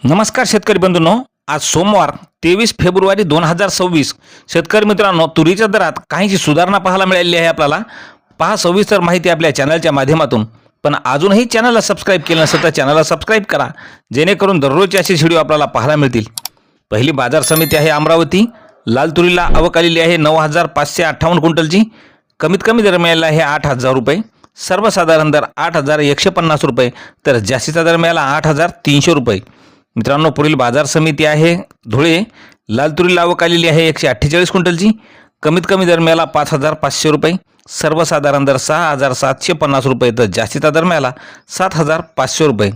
नमस्कार शेतकरी बंधूंनो, आज सोमवार 23 फेब्रुवारी 2026. शेतकरी मित्रांनो, तुरीच्या दरात काहीशी सुधारणा पाहायला मिळाली आहे. आपल्याला पहा सविस्तर माहिती आपल्या चॅनलच्या माध्यमातून. पण अजूनही चॅनलला सबस्क्राईब केलं नसेल तर चॅनलला सबस्क्राईब करा, जेणेकरून दररोजचे असे व्हिडिओ आपल्याला पाहायला मिळतील. पहिली बाजार समिती आहे अमरावती. लाल तुरीला आवक आलेली आहे 9,558 क्विंटलची. कमीत कमी दर मिळाला आहे 8,000 रुपये. सर्वसाधारण दर 8,150 रुपये, तर जास्तीचा दर मिळाला 8,300 रुपये. मित्रांनो, पुढील बाजार समिती आहे धुळे. लाल तुरीला आवक आलेली आहे 148 क्विंटलची. कमीत कमी दर मिळाला 5,500 रुपये. सर्वसाधारण दर 6,750 रुपये, तर जास्तीचा दर मिळाला 7,500 रुपये.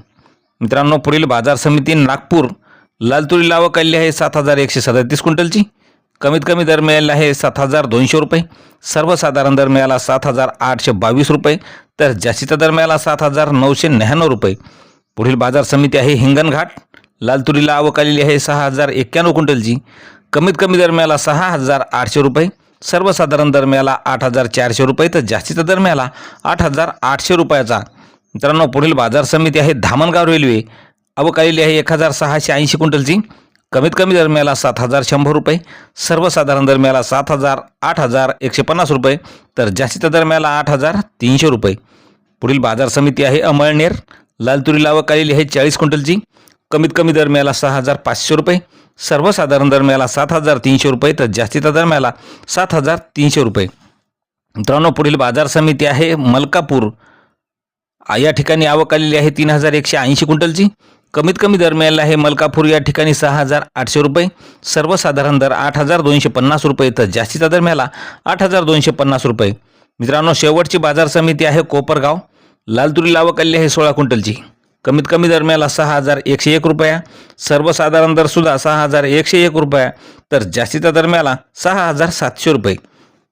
मित्रांनो, पुढील बाजार समिती नागपूर. लाल तुरीला आवक आलेली आहे 7,137 क्विंटलची. कमीत कमी दर मिळाला आहे 7,200 रुपये. सर्वसाधारण दर मिळाला 7,822 रुपये, तर जास्तीचा दर मिळाला 7,999 रुपये. पुढील बाजार समिती आहे हिंगणघाट. लाल तुरीला आवक आलेली आहे 6,091 क्विंटलची. कमीत कमी दर मिळाला 6,800 रुपये. सर्वसाधारण दर मिळाला 8,400 रुपये, तर जास्तीचा दर मिळाला 8,800 रुपयाचा. मित्रांनो, पुढील बाजार समिती आहे धामणगाव रेल्वे. आवक आलेली आहे 1,680 क्विंटलची. कमीत कमी दर मिळाला 7,100 रुपये. सर्वसाधारण दर मिळाला 8,150 रुपये, तर जास्तीचा दर मिळाला 8,300 रुपये. पुढील बाजार समिती आहे अमळनेर. लाल तुरीला आवक आलेली आहे 40 क्विंटलची. कमीत कमी दर मिळाला 6,500 रुपये. सर्वसाधारण दर मिळाला 7,300 रुपये, तर जास्तीचा दर मिळाला 7,300 रुपये. मित्रांनो, पुढील बाजार समिती आहे मलकापूर. या ठिकाणी आवक आलेली आहे 3,180 क्विंटलची. कमीत कमी दर मिळाला आहे मलकापूर या ठिकाणी 6,800 रुपये. सर्वसाधारण दर 8,250 रुपये, तर जास्तीचा दर मिळाला 8,250 रुपये. मित्रांनो, शेवटची बाजार समिती आहे कोपरगाव. लाल तुरीला आवक आलेली आहे 16 क्विंटलची. कमीत कमी दर मिळाला 6,101 रुपया. सर्वसाधारण दर सुद्धा 6,101 रुपया, तर जास्तीचा दर मिळाला 6,700 रुपये.